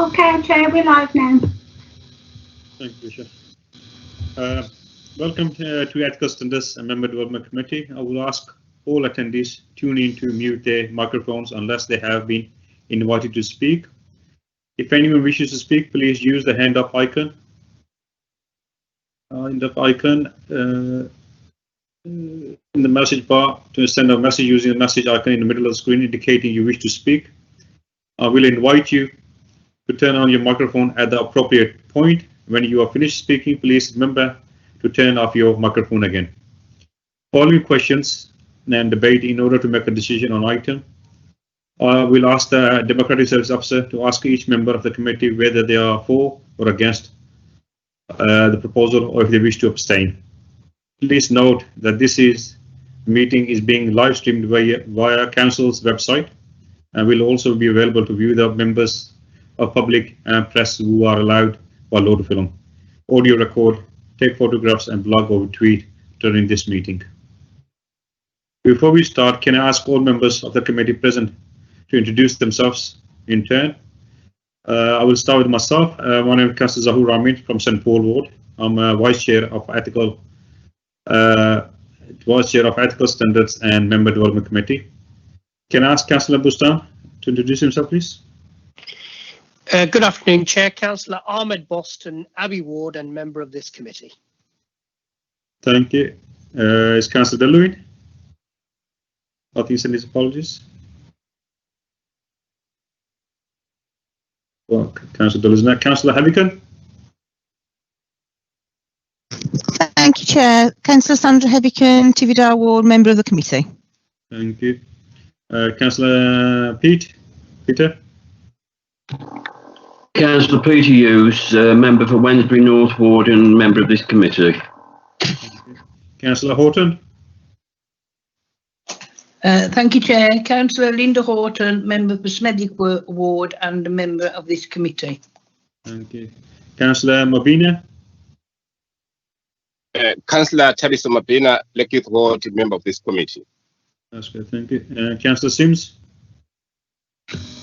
Okay, Chair, we're live now. Thank you, Chair. Welcome to Ethical Standards and Member Development Committee. I will ask all attendees tune in to mute their microphones unless they have been invited to speak. If anyone wishes to speak, please use the hand up icon. In the message bar to send a message using the message icon in the middle of the screen indicating you wish to speak. I will invite you to turn on your microphone at the appropriate point. When you are finished speaking, please remember to turn off your microphone again. Following questions and debate in order to make a decision on item, I will ask the Democratic Service Officer to ask each member of the committee whether they are for or against the proposal or if they wish to abstain. Please note that this meeting is being live streamed via Council's website and will also be available to view the members of public and press who are allowed by law to film, audio record, take photographs and blog or tweet during this meeting. Before we start, can I ask all members of the committee present to introduce themselves in turn? I will start with myself. My name is Councillor Zahur Amin from St. Paul Ward. I'm Vice Chair of Ethical Standards and Member Development Committee. Can I ask Councillor Bustan to introduce himself, please? Good afternoon, Chair. Councillor Ahmed Boston, Abbey Ward and member of this committee. Thank you. Is Councillor Deluin? I think he sent his apologies. Well, Councillor Deluin is not. Councillor Havikan? Thank you, Chair. Councillor Sandra Hevican, Tividar Ward, member of the committee. Thank you. Councillor Peter? Councillor Peter Hughes, member for Wednesbury North Ward and member of this committee. Councillor Horton? Thank you, Chair. Councillor Linda Horton, member for Smethwick Ward and a member of this committee. Thank you. Councillor Mabina? Councillor Taliso Mabina, Blackheath Ward, member of this committee. That's good, thank you. Councillor Sims?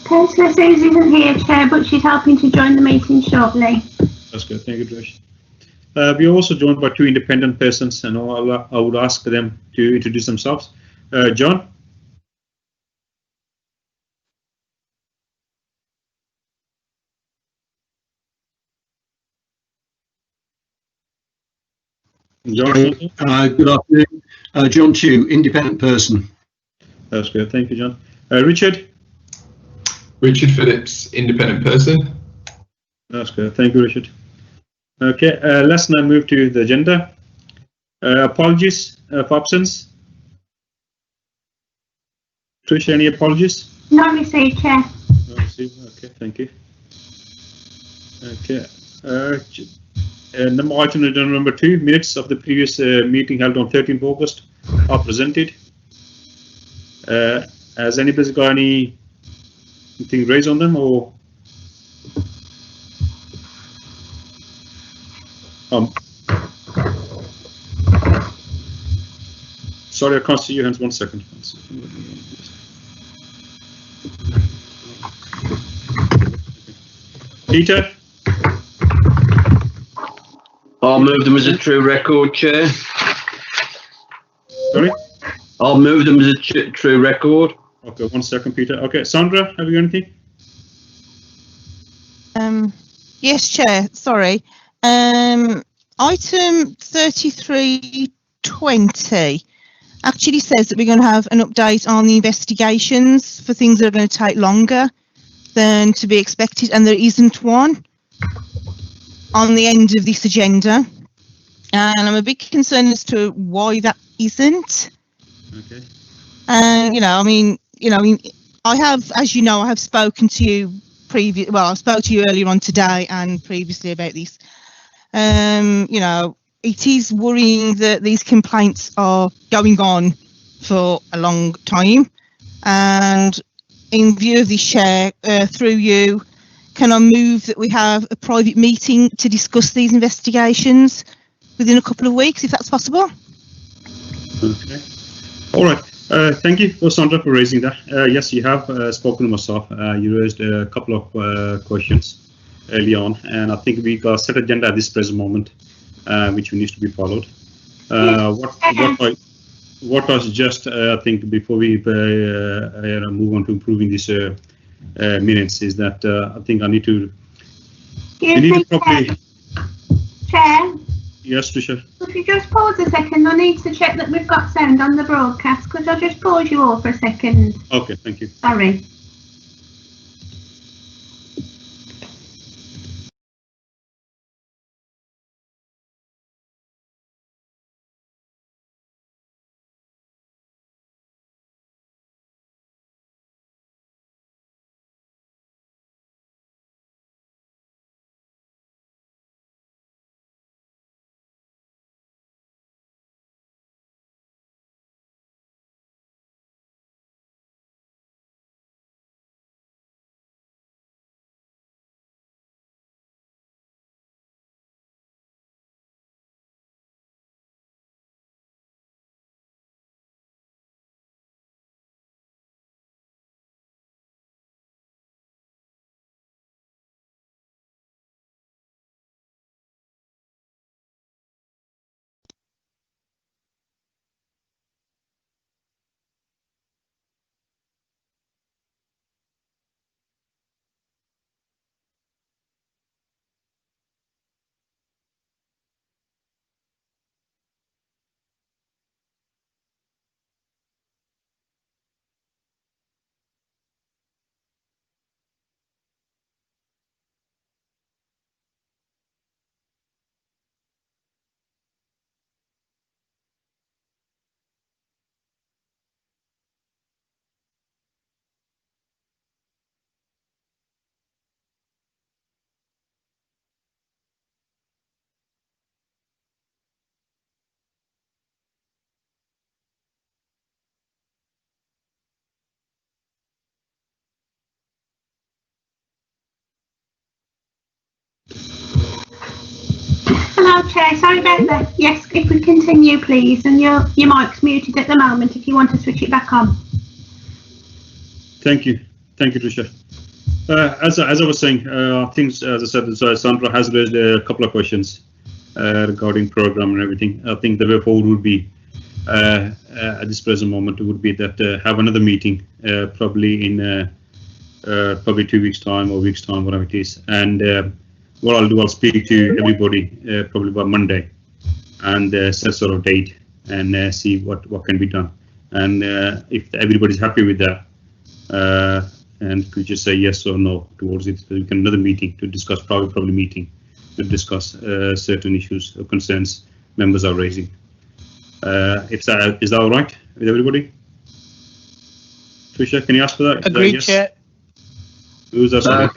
Councillor Sims isn't here, Chair, but she's helping to join the meeting shortly. That's good, thank you, Trish. We are also joined by two independent persons, and I would ask them to introduce themselves. John? Good afternoon. John Tew, independent person. That's good, thank you, John. Richard? Richard Phillips, independent person. That's good, thank you, Richard. Okay, let's now move to the agenda. Apologies for absence. Trish, any apologies? Not received, Chair. Not received, okay, thank you. Okay. Item number 2, minutes of the previous meeting held on 13th August are presented. Has anybody got anything raised on them, or sorry, I can't see your hands. 1 second. Peter? I'll move them as a true record, Chair. Sorry? I'll move them as a true record. Okay, 1 second, Peter. Okay, Sandra, have you got anything? Yes, Chair, sorry. Item 3320 actually says that we're going to have an update on the investigations for things that are going to take longer than to be expected, and there isn't one on the end of this agenda. And I'm a bit concerned as to why that isn't. Okay. And, I have, as you know, I have spoken to you I spoke to you earlier on today and previously about this. It is worrying that these complaints are going on for a long time. And in view of this, Chair, through you, can I move that we have a private meeting to discuss these investigations within a couple of weeks, if that's possible? Okay. All right. Thank you, Sandra, for raising that. Yes, you have spoken to myself. You raised a couple of questions. early on, and I think we got set agenda at this present moment, which needs to be followed. What was just, I think, before we move on to improving these minutes, is that I think I need to. Excuse me, Chair. Yes, Tricia. If you just pause a second, I need to check that we've got sound on the broadcast. Could I just pause you all for a second? Okay, thank you. Sorry. Hello, Chair. Sorry about that. Yes, if we continue, please, and your mic's muted at the moment. If you want to switch it back on. Thank you, Tricia. As I was saying, things, as I said, Sandra has raised a couple of questions regarding program and everything. I think the way forward would be, at this present moment, would be that have another meeting, probably in probably 2 weeks' time or weeks' time, whatever it is. And what I'll do, I'll speak to everybody probably by Monday, and set sort of date and see what can be done. And if everybody's happy with that, and could just say yes or no towards it, so we can another meeting to discuss, probably meeting to discuss certain issues or concerns members are raising. Is that all right with everybody? Tricia, can you ask for that? Agreed, yes? Chair. Who's that?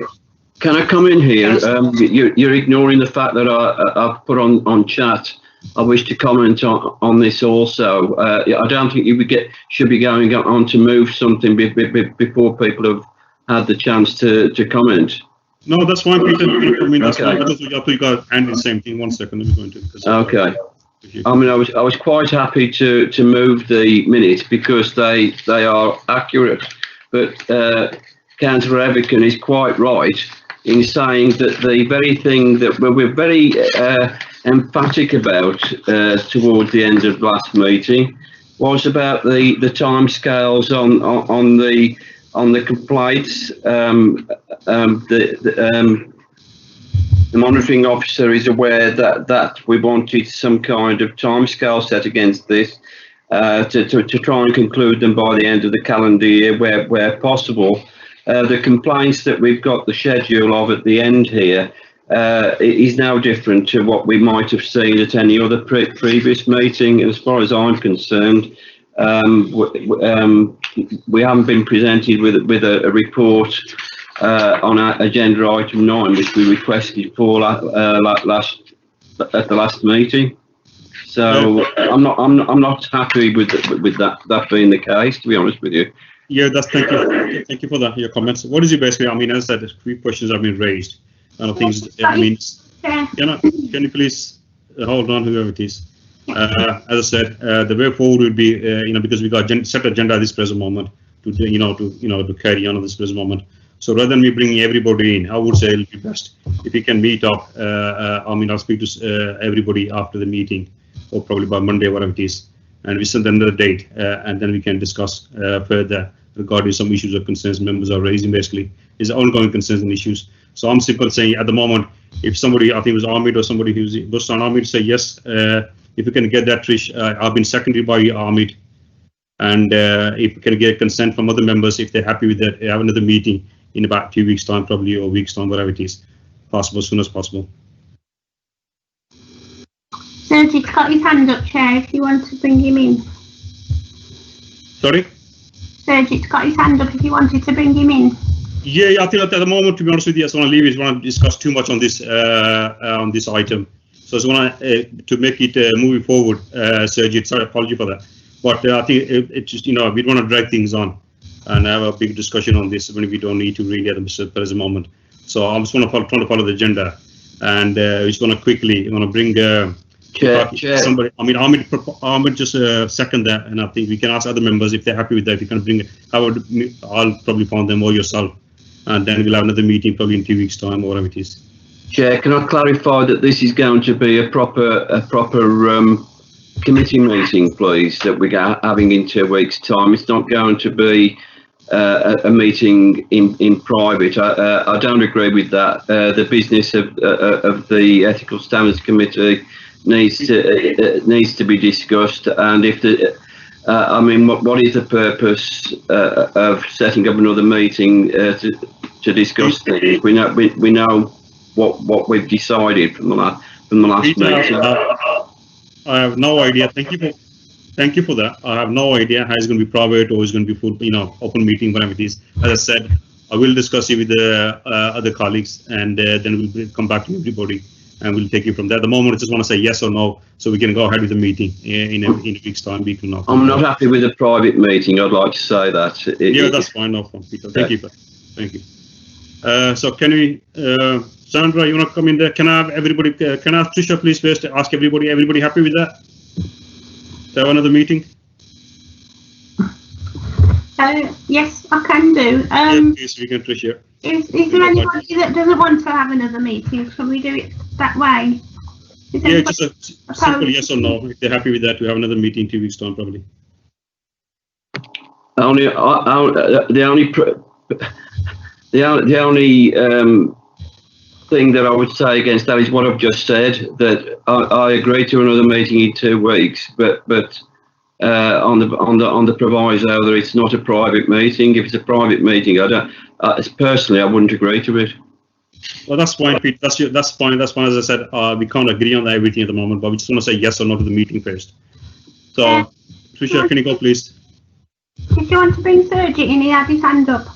Can I come in here? You're ignoring the fact that I've put on chat. I wish to comment on this also. I don't think you should be going on to move something before people have had the chance to comment. No, that's fine, Peter. I mean, that's Okay. fine. I thought you got Andy the same thing. 1 second, let me go into it. Okay. I mean, I was quite happy to move the minutes because they are accurate, but Councillor Evican is quite right in saying that the very thing that we're very emphatic about towards the end of last meeting was about the timescales on the complaints. The monitoring officer is aware that we wanted some kind of timescale set against this to try and conclude them by the end of the calendar year where possible. The complaints that we've got the schedule of at the end here is now different to what we might have seen at any other previous meeting. As far as I'm concerned, we haven't been presented with a report on our agenda item 9, which we requested for at the last meeting. So I'm not happy with that being the case, to be honest with you. Yeah, thank you for that, your comments. What is it basically? I mean, as I said, 3 questions have been raised. And I think, I mean, can you please hold on, whoever it is? As I said, the way forward would be, because we got set agenda at this present moment to carry on at this present moment. So rather than me bringing everybody in, I would say it'll be best if we can meet up. I'll speak to everybody after the meeting, or probably by Monday, whatever it is, and we send another date, and then we can discuss further regarding some issues or concerns members are raising. Basically, is ongoing concerns and issues. So I'm simply saying at the moment, if somebody, I think it was Ahmed or somebody who's was on Ahmed, say yes. If we can get that, Trish, I've been seconded by Ahmed, and if we can get consent from other members, if they're happy with that, have another meeting in about 2 weeks' time, probably, or weeks' time, whatever it is, possible, as soon as possible. Sergio's got his hand up, Chair, if you want to bring him in. Sorry? Sergio's got his hand up if you wanted to bring him in. Yeah, I think at the moment, to be honest with you, I just want to leave it. I want to discuss too much on this item. So I just want to make it moving forward, Sergio. Sorry, apology for that. But I think it just, we don't want to drag things on and have a big discussion on this when we don't need to really at the moment. So I just want to trying to follow the agenda, and we just want to quickly bring Chair. somebody. I mean, Ahmed just second that, and I think we can ask other members if they're happy with that. If you can bring, I'll probably find them or yourself, and then we'll have another meeting probably in 2 weeks' time or whatever it is. Chair, can I clarify that this is going to be a proper committee meeting, please, that we're having in 2 weeks' time? It's not going to be a meeting in private. I don't agree with that. The business of the Ethical Standards Committee needs to be discussed, and if the what is the purpose of setting up another meeting to discuss things? We know what we've decided from the last meeting. I have no idea. Thank you for that. I have no idea how it's going to be private or it's going to be full, open meeting, whatever it is. As I said, I will discuss it with the other colleagues, and then we'll come back to everybody and we'll take it from there. At the moment, I just want to say yes or no, so we can go ahead with the meeting in a week's time. I'm not happy with a private meeting. I'd like to say that. That's fine. No problem, Peter. Thank you. So can we, Sandra, you want to come in there? Can I have everybody? Can I ask Trisha, please, first to ask everybody? Everybody happy with that? To have another meeting? Yes, I can do. Yes, we can, Trisha. Is there anybody that doesn't want to have another meeting? Can we do it that way? Yeah, just a simple yes or no. If they're happy with that, we have another meeting 2 weeks' time, probably. The only thing that I would say against that is what I've just said, that I agree to another meeting in 2 weeks, but on the proviso that it's not a private meeting. If it's a private meeting, personally I wouldn't agree to it. Well, that's fine, Pete. That's fine. As I said, we can't agree on everything at the moment, but we just want to say yes or no to the meeting first. So, Trisha, can you go, please? Did you want to bring Sergi in? He had his hand up.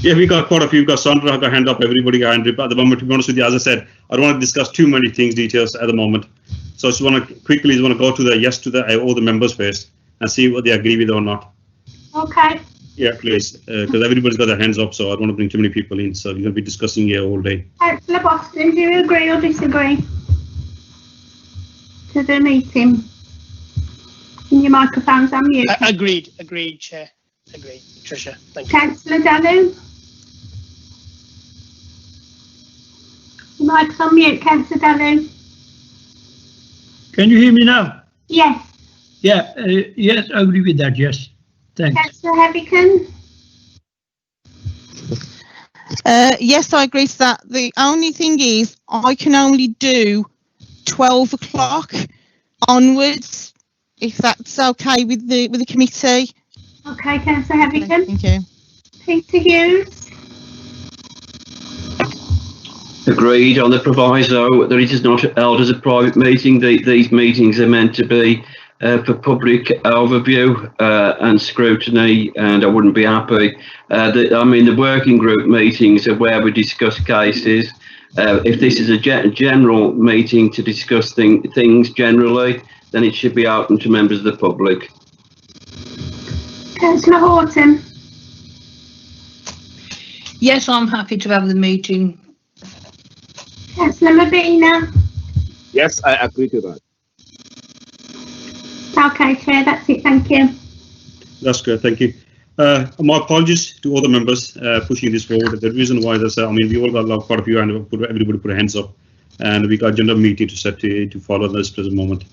Yeah, we got quite a few. We've got Sandra, got hand up, everybody got hand up. At the moment, to be honest with you, as I said, I don't want to discuss too many details at the moment. So I just want to quickly go to the yes to all the members first and see what they agree with or not. Okay. Yeah, please, because everybody's got their hands up, so I don't want to bring too many people in. So we're going to be discussing here all day. Councillor Boston, do you agree or disagree to the meeting? And your microphone's on mute. Agreed, Chair. Agreed, Tricia. Thank you. Councillor Dalu? Your mic's on mute, Councillor Dalu. Can you hear me now? Yes. Yeah, yes, I agree with that, yes. Thanks. Councillor Heavican? Yes, I agree to that. The only thing is I can only do 12 o'clock onwards, if that's okay with the committee. Okay, Councillor Heavican. Thank you. Peter Hughes? Agreed on the proviso that it is not held as a private meeting. These meetings are meant to be for public overview and scrutiny, and I wouldn't be happy. The working group meetings are where we discuss cases. If this is a general meeting to discuss things generally, then it should be open to members of the public. Councillor Horton? Yes, I'm happy to have the meeting. Councillor Mabina? Yes, I agree to that. Okay, Chair, that's it. Thank you. That's good. Thank you. My apologies to all the members pushing this forward. The reason why is, we all got quite a few, and everybody put hands up, and we got general meeting to set to follow this present moment.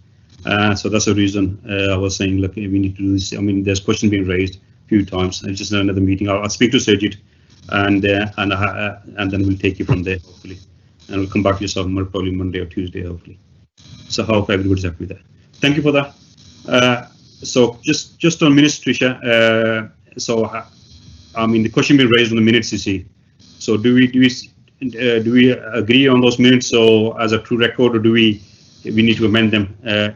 So that's the reason I was saying, look, we need to do this. There's question being raised a few times, and just another meeting. I'll speak to Sergit, and then we'll take you from there, hopefully, and we'll come back to yourself probably Monday or Tuesday, hopefully. So I hope everybody's happy with that. Thank you for that. So just on minutes, Tricia. The question being raised on the minutes, you see. So do we agree on those minutes? So as a true record, or do we need to amend them? Yeah,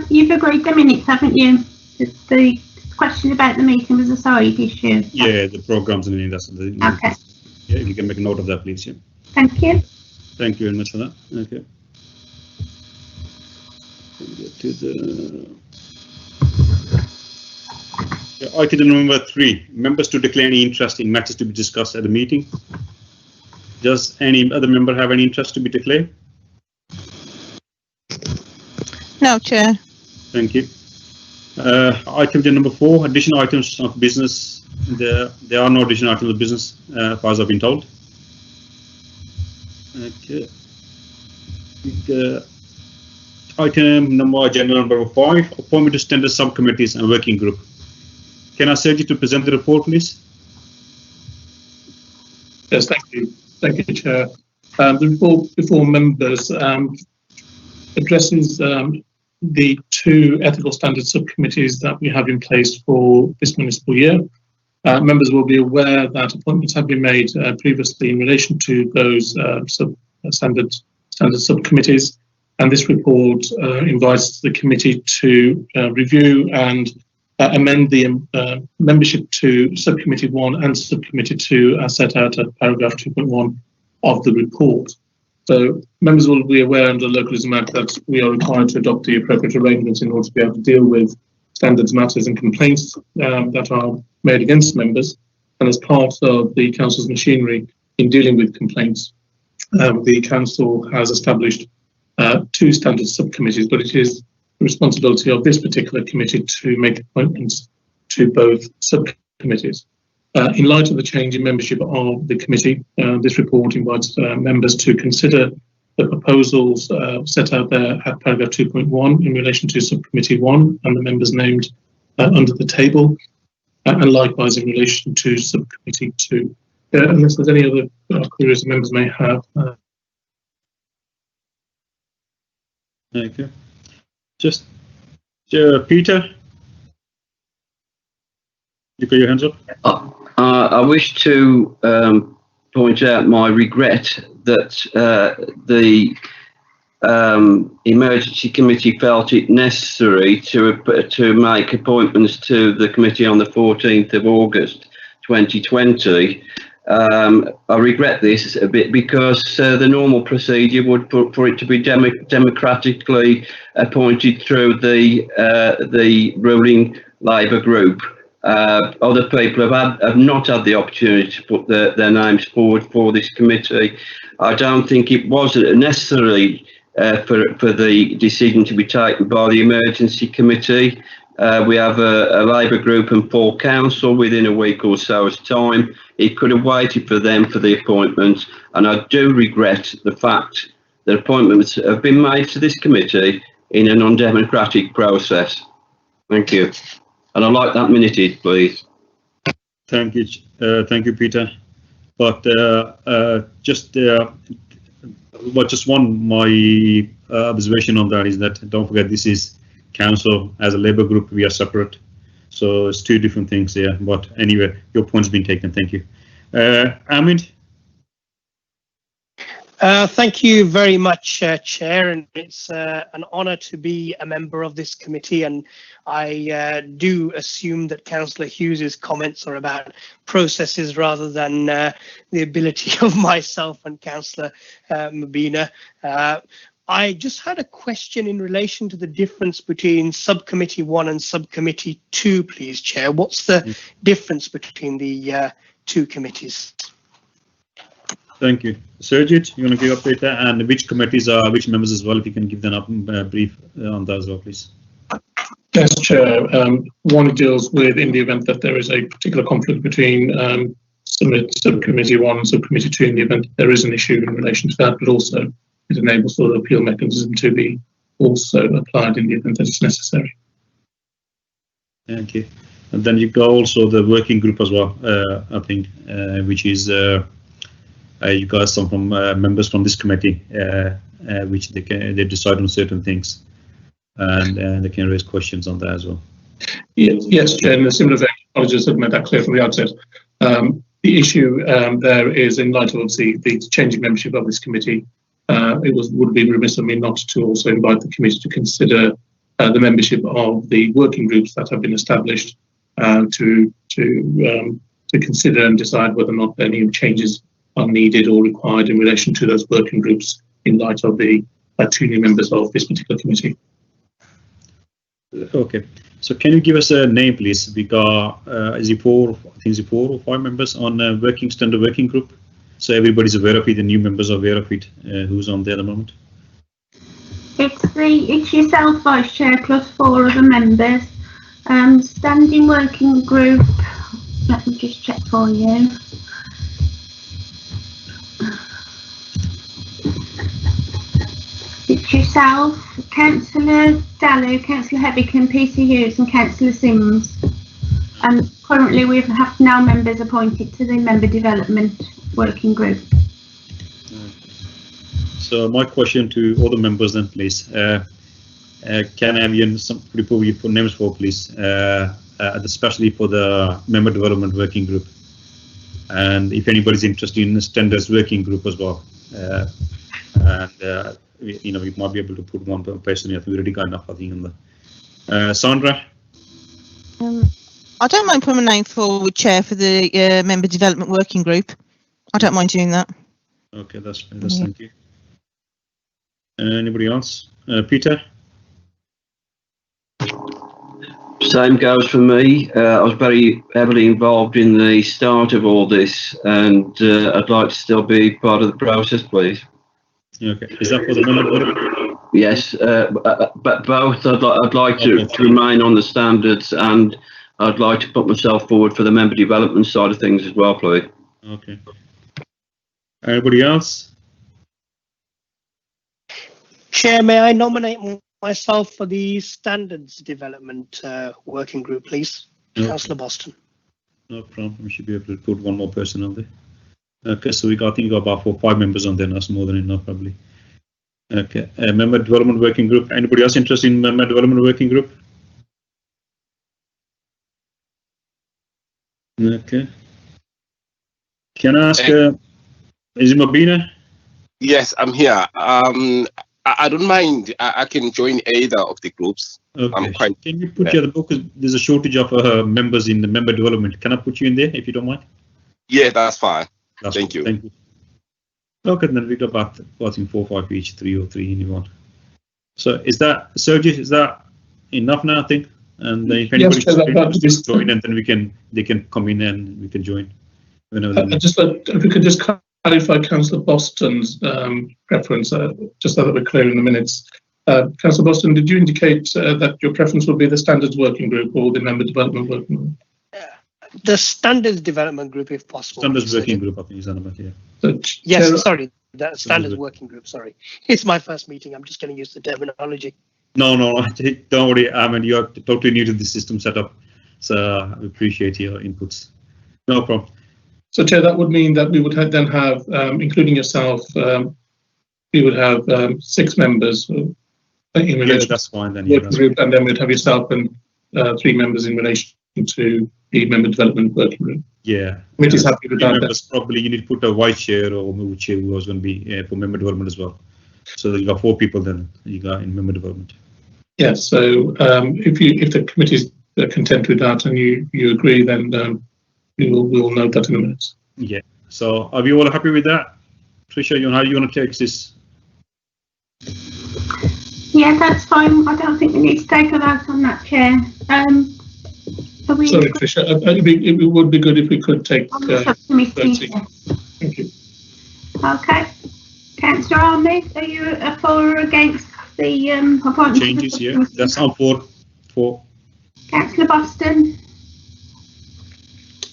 you've agreed the minutes, haven't you? The question about the meeting was a side issue. Yeah, the programs and that's the. Okay. Yeah, if you can make a note of that, please. Yeah. Thank you. Thank you very much for that. Okay. Get to the item number 3. Members to declare any interest in matters to be discussed at the meeting. Does any other member have any interest to be declared? No, Chair. Thank you. Item number 4, additional items of business. There are no additional items of business, as far as I've been told. Okay. Item agenda number 5, appointment to standard subcommittees and working group. Can I ask you to present the report, please? Yes, thank you. Thank you, Chair. The report before members addresses the 2 ethical standards subcommittees that we have in place for this municipal year. Members will be aware that appointments have been made previously in relation to those standard subcommittees, and this report invites the committee to review and amend the membership to Subcommittee 1 and Subcommittee 2 as set out at paragraph 2.1 of the report. So members will be aware under the Localism Act that we are required to adopt the appropriate arrangements in order to be able to deal with standards matters and complaints that are made against members. And as part of the Council's machinery in dealing with complaints, the Council has established 2 standard subcommittees, but it is the responsibility of this particular committee to make appointments to both subcommittees. In light of the change in membership of the committee, this report invites members to consider the proposals set out there at paragraph 2.1 in relation to Subcommittee 1 and the members named under the table, and likewise in relation to Subcommittee 2. Unless there's any other queries the members may have. Thank you. Just Peter, you got your hands up. I wish to point out my regret that the emergency committee felt it necessary to make appointments to the committee on the 14th of August 2020. I regret this a bit because the normal procedure would for it to be democratically appointed through the ruling Labour group. Other people have not had the opportunity to put their names forward for this committee. I don't think it was necessary for the decision to be taken by the emergency committee. We have a Labour group and full council within a week or so's time. It could have waited for them for the appointments, and I do regret the fact that appointments have been made to this committee in an undemocratic process. Thank you. And I'd like that minuted, please. Thank you, Peter. But just one my observation on that is that don't forget this is council as a Labour group. We are separate, so it's 2 different things there. But anyway, your point's been taken. Thank you, Ahmed. Thank you very much, Chair, and it's an honour to be a member of this committee, and I do assume that Councillor Hughes's comments are about processes rather than the ability of myself and Councillor Mubina. I just had a question in relation to the difference between Subcommittee 1 and Subcommittee 2, please, Chair. What's the difference between the 2 committees? Thank you. Sergit, you want to give update that, and which committees are which members as well, if you can give them up brief on that as well, please. Yes, Chair. One deals with in the event that there is a particular conflict between subcommittee 1 and subcommittee 2 in the event there is an issue in relation to that, but also it enables the appeal mechanism to be also applied in the event that it's necessary. Thank you. And then you got also the working group as well, I think, which is you got some from members from this committee, which they decide on certain things, and they can raise questions on that as well. Yes, Chair. In a similar vein, apologies, I've made that clear from the outset. The issue there is, in light of obviously the changing membership of this committee, would be remiss of me not to also invite the committee to consider the membership of the working groups that have been established, to consider and decide whether or not any changes are needed or required in relation to those working groups in light of the 2 new members of this particular committee. Okay, so can you give us a name, please? We got is it 4? I think it's 4 or 5 members on standard working group. So everybody's aware of it. The new members are aware of it. Who's on there at the moment? It's yourself, Vice Chair, plus 4 other members. Standing working group. Let me just check for you. It's yourself, Councillor Dallu, Councillor Hebbican, Peter Hughes and Councillor Sims. And currently we have now members appointed to the member development working group. So my question to all the members then, please. Can I have some report you put names for, please, especially for the member development working group, and if anybody's interested in the standards working group as well, and we might be able to put one person. I think we already got enough. I think in the Sandra. I don't mind putting my name forward, Chair, for the member development working group. I don't mind doing that. Okay, that's fine. Thank you. Anybody else? Peter? Same goes for me. I was very heavily involved in the start of all this, and I'd like to still be part of the process, please. Okay. Is that for the member? Yes, but both. I'd like to remain on the standards, and I'd like to put myself forward for the member development side of things as well, please. Okay. Anybody else? Chair, may I nominate myself for the standards development working group, please? No. Councillor Boston. No problem. We should be able to put one more person on there. Okay, so I think we got about 4 or 5 members on there. That's more than enough, probably. Okay, member development working group. Anybody else interested in member development working group? Okay. Can I ask, is it Mabina? Yes, I'm here. I don't mind. I can join either of the groups. Okay. Can you put you at the book? There's a shortage of members in the member development. Can I put you in there if you don't mind? Yeah, that's fine. Thank you. Thank you. Okay, then we got about, I think, 4 or 5 each, 3 or 3 anyone. So is that, Sergey, is that enough now, I think? And if anybody wants to join, and then they can come in and we can join. If we could just clarify Councillor Boston's preference, just so that we're clear in the minutes. Councillor Boston, did you indicate that your preference would be the standards working group or the member development working group? The standards development group, if possible. Standards working group, I think is about, yeah. Yes, sorry, the standards working group, sorry. It's my first meeting, I'm just going to use the terminology. No, don't worry. I mean, you're totally new to the system setup, so I appreciate your inputs. No problem. So, Chair, that would mean that we would then have, including yourself, we would have 6 members in relation. Yeah, that's fine then. Group, and then we'd have yourself and 3 members in relation to the member development working group. Yeah. Which is happy with that. Members, probably you need to put a vice chair or maybe chair who was going to be for member development as well. So you got 4 people then you got in member development. Yes. So if the committee is content with that and you agree, then we will note that in a minute. Yeah. So are we all happy with that? Tricia, how you want to take this? Yeah, that's fine. I don't think we need to take a vote on that, Chair. Sorry, Tricia. It would be good if we could take. Thank you. Okay. Councillor Ahmed, are you for or against the appointment? Changes, yeah. That's all for Councillor Boston,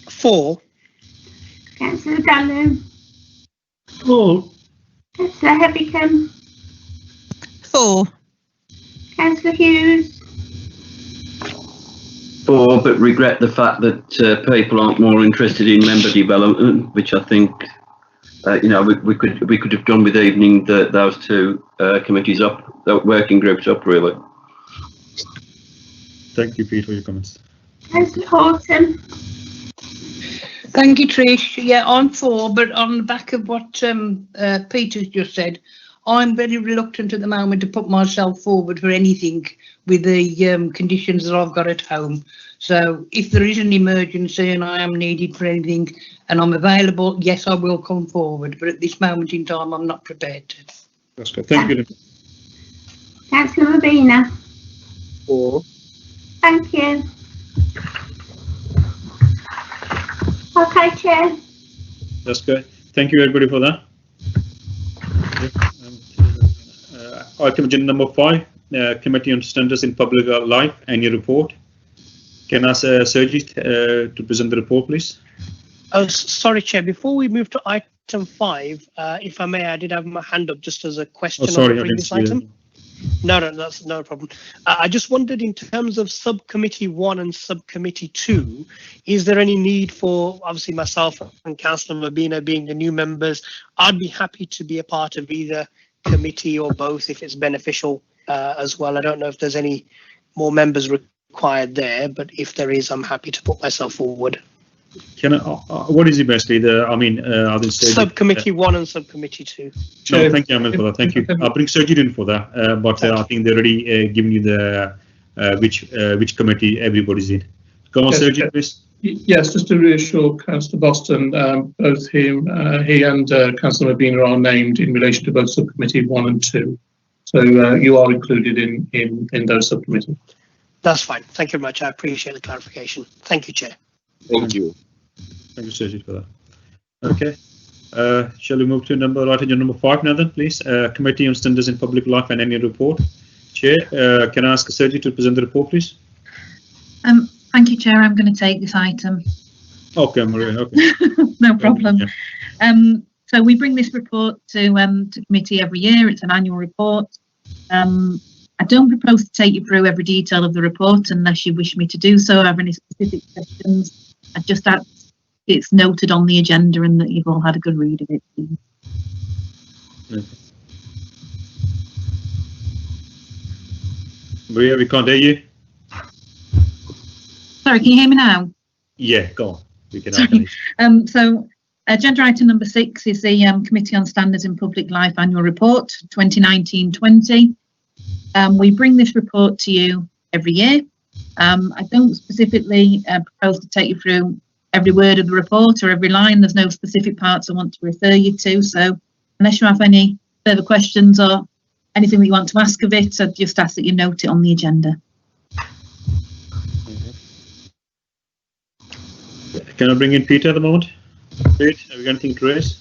4, Councillor Dallow, 4, Councillor Hebbicombe, 4, Councillor Hughes, 4, but regret the fact that people aren't more interested in member development, which I think we could have done with evening those two committees up, working groups up really. Thank you, Pete, for your comments. Councillor Horton, Thank you, Trish. Yeah, I'm 4, but on the back of what Peter's just said, I'm very reluctant at the moment to put myself forward for anything with the conditions that I've got at home. So if there is an emergency and I am needed for anything and I'm available, yes, I will come forward. But at this moment in time, I'm not prepared to. That's good. Thank you. Councillor Rabina. 4. Thank you. Okay, Chair. That's good. Thank you, everybody, for that. Item agenda number 5, Committee on Standards in Public Life Annual Report. Can I ask Sergey to present the report, please? Oh, sorry, Chair. Before we move to item 5, if I may, I did have my hand up just as a question on the previous item. No, that's no problem. I just wondered, in terms of Subcommittee 1 and Subcommittee 2, is there any need for, obviously myself and Councillor Mabina being the new members, I'd be happy to be a part of either committee or both if it's beneficial as well. I don't know if there's any more members required there, but if there is, I'm happy to put myself forward. Can I, what is it basically? I will say Subcommittee 1 and Subcommittee 2. No, thank you, Amal, for that. Thank you. I'll bring Sergey in for that, but I think they're already giving you the which committee everybody's in. Go on, Yes, Sergey, please. Yes, just to reassure Councillor Boston, both he and Councillor Mabina are named in relation to both Subcommittee 1 and 2. So you are included in those subcommittees. That's fine. Thank you very much. I appreciate the clarification. Thank you, Chair. Thank you. Thank you, Sergey, for that. Okay. Shall we move to item number 5 now then, please? Committee on Standards in Public Life and Annual Report. Chair, can I ask Sergey to present the report, please? Thank you, Chair. I'm going to take this item. Okay, Maria. Okay. No problem. Yeah. So we bring this report to committee every year. It's an annual report. I don't propose to take you through every detail of the report unless you wish me to do so. Have any specific questions? I just ask it's noted on the agenda and that you've all had a good read of it. Okay. Maria, we can't hear you. Sorry, can you hear me now? Yeah, go on. We can. So agenda item number 6 is the Committee on Standards in Public Life Annual Report 2019-20. We bring this report to you every year. I don't specifically propose to take you through every word of the report or every line. There's no specific parts I want to refer you to. So unless you have any further questions or anything that you want to ask of it, I'd just ask that you note it on the agenda. Can I bring in Peter at the moment? Pete, have you got anything to raise?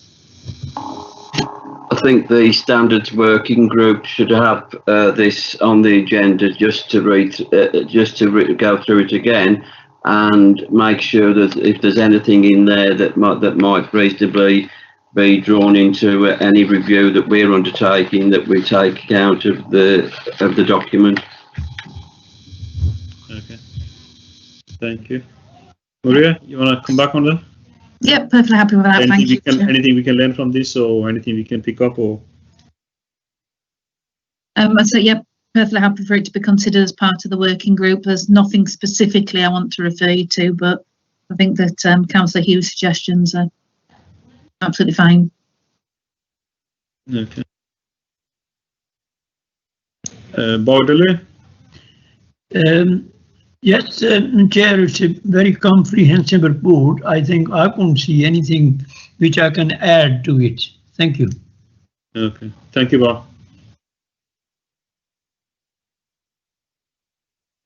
I think the standards working group should have this on the agenda just to go through it again and make sure that if there's anything in there that might reasonably be drawn into any review that we're undertaking, that we take account of the document. Okay. Thank you. Maria, you want to come back on that? Yep, perfectly happy with that. Thank you. Anything we can learn from this, or anything we can pick up, or? So yep, perfectly happy for it to be considered as part of the working group. There's nothing specifically I want to refer you to, but I think that Councillor Hughes' suggestions are absolutely fine. Okay. Baudelaire? Yes, Chair, it's a very comprehensive report. I think I couldn't see anything which I can add to it. Thank you. Okay, thank you, Bob.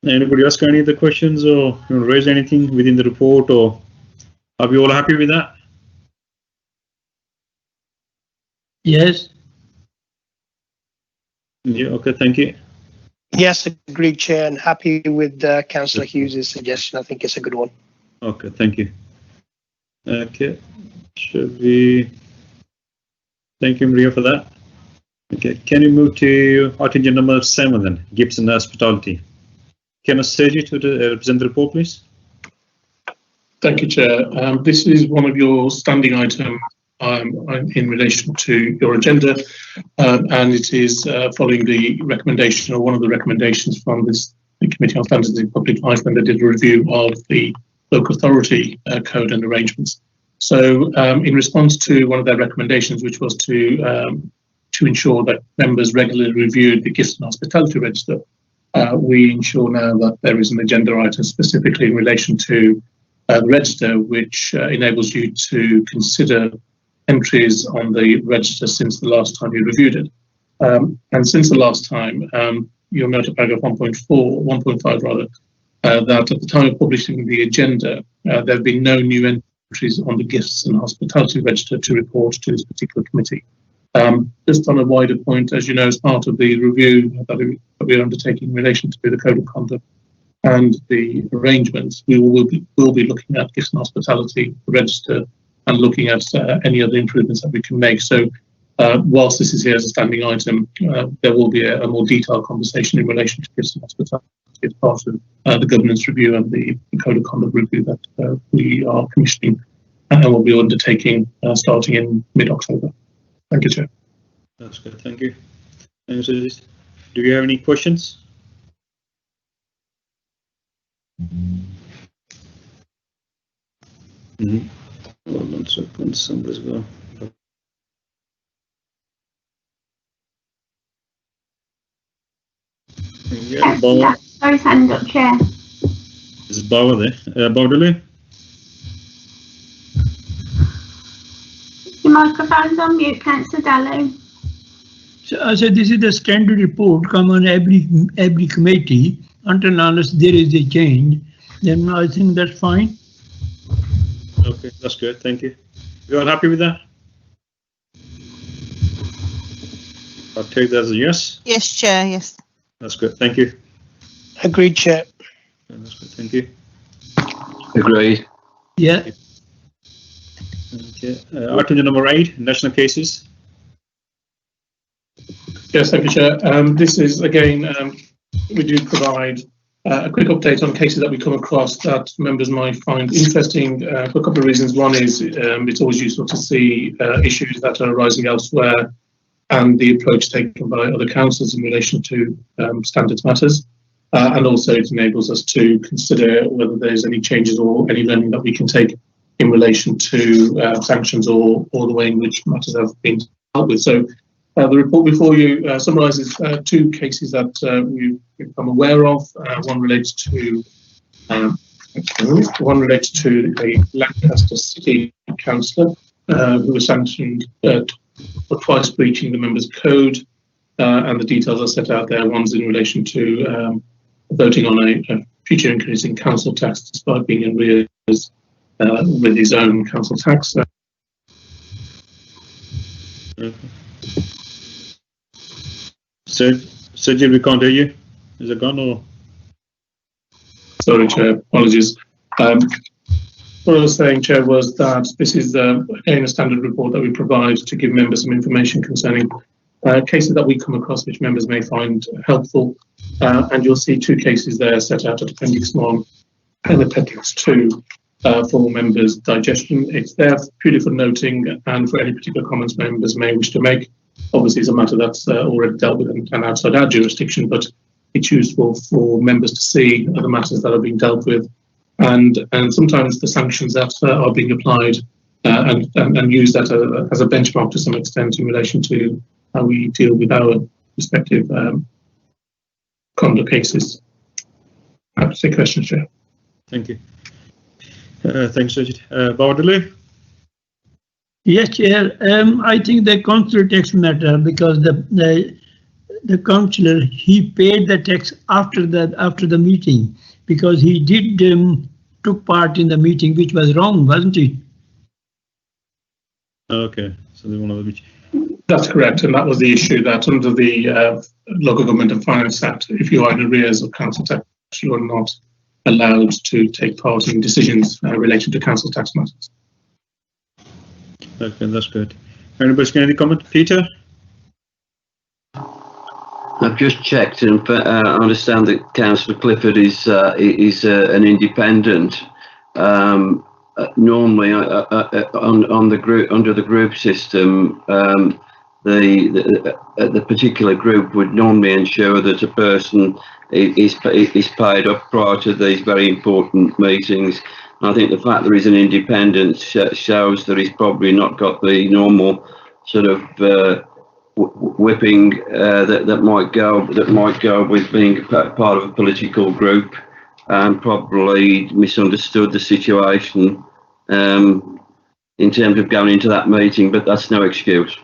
Anybody else got any other questions or raise anything within the report, or are we all happy with that? Yes. Yeah, okay, thank you. Yes, agreed, Chair, and happy with Councillor Hughes's suggestion. I think it's a good one. Okay, thank you. Okay, should we? Thank you, Maria, for that. Okay, can you move to item number 7 then, Gibson Hospitality? Can I send you to the represent the report, please? Thank you, Chair. This is one of your standing items in relation to your agenda, and it is following the recommendation, or one of the recommendations from the Committee on Standards in Public Life when they did a review of the local authority code and arrangements. So in response to one of their recommendations, which was to ensure that members regularly reviewed the Gifts and Hospitality Register, we ensure now that there is an agenda item specifically in relation to the register, which enables you to consider entries on the register since the last time you reviewed it. And since the last time, you'll note at paragraph 1.5 rather, that at the time of publishing the agenda, there have been no new entries on the Gifts and Hospitality Register to report to this particular committee. Just on a wider point, as you know, as part of the review that we're undertaking in relation to the Code of Conduct and the arrangements, we will be looking at Gifts and Hospitality Register and looking at any other improvements that we can make. So whilst this is here as a standing item, there will be a more detailed conversation in relation to Gifts and Hospitality as part of the governance review and the Code of Conduct review that we are commissioning and will be undertaking starting in mid-October. Thank you, Chair. That's good, thank you. Do you have any questions? Hold on a second, somebody's go. Yeah, Bauer. Sorry, hand up, Chair. Is Bauer there? Baudelaire? Your microphone's on mute, Councillor Dallow. So I said this is the standard report come on every committee until unless there is a change, then I think that's fine. Okay, that's good, thank you. You are happy with that? I'll take that as a yes. Yes, Chair, yes. That's good, thank you. Agreed, Chair. Yeah, that's good, thank you. Agreed. Yeah. Okay, item number 8, national cases. Yes, thank you, Chair. This is, again, we do provide a quick update on cases that we come across that members might find interesting for a couple of reasons. One is it's always useful to see issues that are arising elsewhere and the approach taken by other councils in relation to standards matters. And also it enables us to consider whether there's any changes or any learning that we can take in relation to sanctions or the way in which matters have been dealt with. So the report before you summarises 2 cases that we've become aware of. One relates to a Lancaster City councillor who was sanctioned for twice breaching the members' code, and the details are set out there. One's in relation to voting on a future increase in council tax despite being in arrears with his own council tax. Sergio, we can't hear you. Is it gone or? Sorry, Chair, apologies. What I was saying, Chair, was that this is again a standard report that we provide to give members some information concerning cases that we come across which members may find helpful. And you'll see 2 cases there set out at Appendix 1 and Appendix 2 for members' digestion. It's there purely for noting and for any particular comments members may wish to make. Obviously, it's a matter that's already dealt with and outside our jurisdiction, but it's useful for members to see the matters that are being dealt with, and sometimes the sanctions that are being applied and use that as a benchmark to some extent in relation to how we deal with our respective conduct cases. Happy to take questions, Chair. Thank you. Thanks, Sergio. Baudelaire? Yes, Chair. I think the councillor tax matter because the councillor he paid the tax after the meeting because he did took part in the meeting, which was wrong, wasn't it? Okay, so they want to which. That's correct, and that was the issue that under the Local Government and Finance Act, if you are in arrears of council tax, you are not allowed to take part in decisions related to council tax matters. Okay, that's good. Anybody got any comment? Peter? I've just checked and I understand that Councillor Clifford is an independent. Normally, on the group, under the group system, the particular group would normally ensure that a person is paid up prior to these very important meetings. I think the fact that he's an independent shows that he's probably not got the normal sort of whipping that might go with being part of a political group, and probably misunderstood the situation in terms of going into that meeting. But that's no excuse.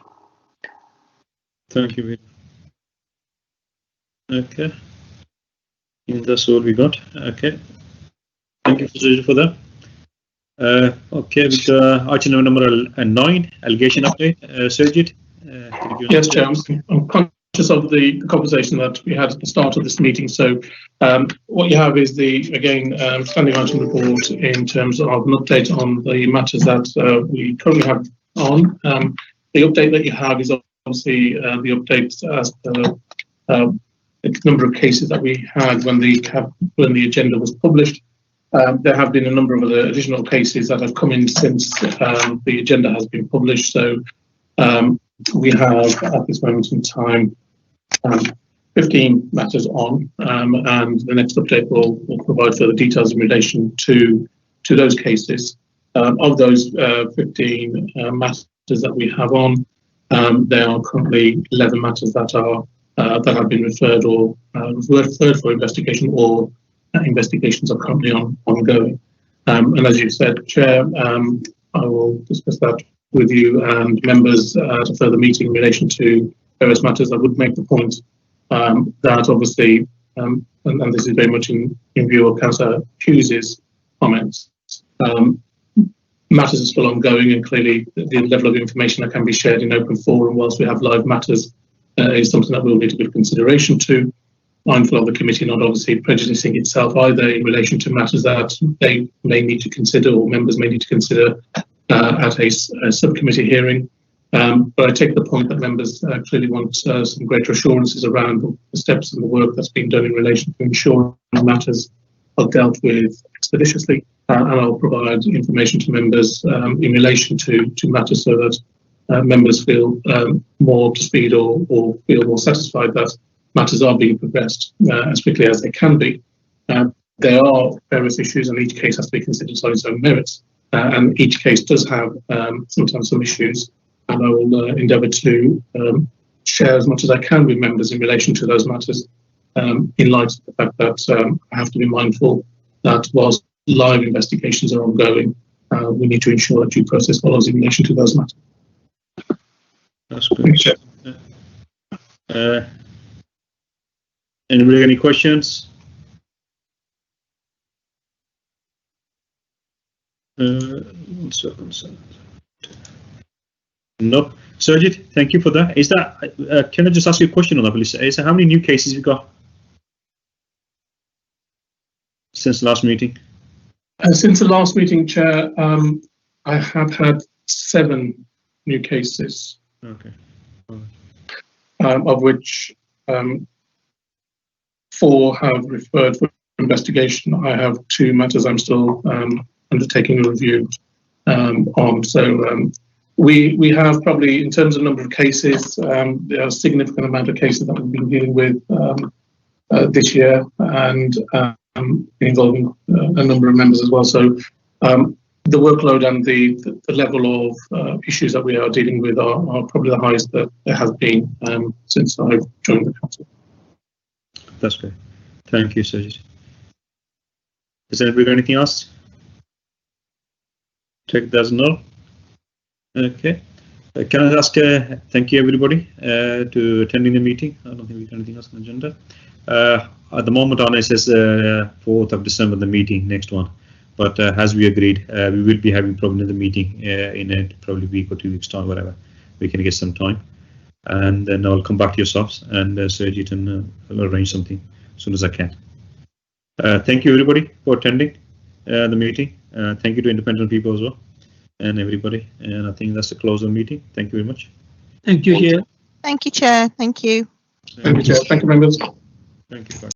Thank you, Peter. Okay. And that's all we got. Okay. Thank you for that. Okay, with item number 9, allegation update. Sergit? Yes, Chair. I'm conscious of the conversation that we had at the start of this meeting. So what you have is the, again, standing item report in terms of an update on the matters that we currently have on. The update that you have is obviously the updates as the number of cases that we had when the agenda was published. There have been a number of other additional cases that have come in since the agenda has been published. So we have at this moment in time 15 matters on, and the next update will provide further details in relation to those cases. Of those 15 matters that we have on, there are currently 11 matters that have been referred for investigation, or investigations are currently ongoing. And as you said, Chair, I will discuss that with you and members at a further meeting in relation to various matters. I would make the point that obviously, and this is very much in view of Councillor Hughes's comments, matters are still ongoing, and clearly the level of information that can be shared in open forum whilst we have live matters is something that we'll need to give consideration to. Mindful of the committee not obviously prejudicing itself either in relation to matters that they may need to consider, or members may need to consider at a subcommittee hearing. But I take the point that members clearly want some greater assurances around the steps and the work that's being done in relation to ensuring matters are dealt with expeditiously, and I'll provide information to members in relation to matters so that members feel more up to speed or feel more satisfied that matters are being progressed as quickly as they can be. There are various issues, and each case has to be considered on its own merits, and each case does have sometimes some issues, and I will endeavour to share as much as I can with members in relation to those matters, in light of the fact that I have to be mindful that whilst live investigations are ongoing, we need to ensure that due process follows in relation to those matters. That's good. Anybody got any questions? One second. No. Sergit, thank you for that. Is that, can I just ask you a question on that, please? Is how many new cases you got since the last meeting? Since the last meeting, Chair, I have had 7 new cases. Okay. Of which 4 have referred for investigation. I have 2 matters I'm still undertaking a review on. So we have probably, in terms of number of cases, there are a significant amount of cases that we've been dealing with this year, and involving a number of members as well. So the workload and the level of issues that we are dealing with are probably the highest that there has been since I've joined the council. That's good. Thank you, Sergit. Does anybody got anything else? Check that's no. Okay. Can I ask thank you everybody to attending the meeting. I don't think we got anything else on the agenda. At the moment on it says 4th of December, the meeting, next one. But as we agreed, we will be having probably another meeting in a probably week or 2 weeks time, whatever. We can get some time. and then I'll come back to yourselves and Sergit and I'll arrange something as soon as I can. Thank you everybody for attending the meeting. Thank you to independent people as well and everybody. And I think that's the close of the meeting. Thank you very much. Thank you, Chair. Thank you, Chair. Thank you. Thank you, Chair. Thank you, members. Thank you. Bye.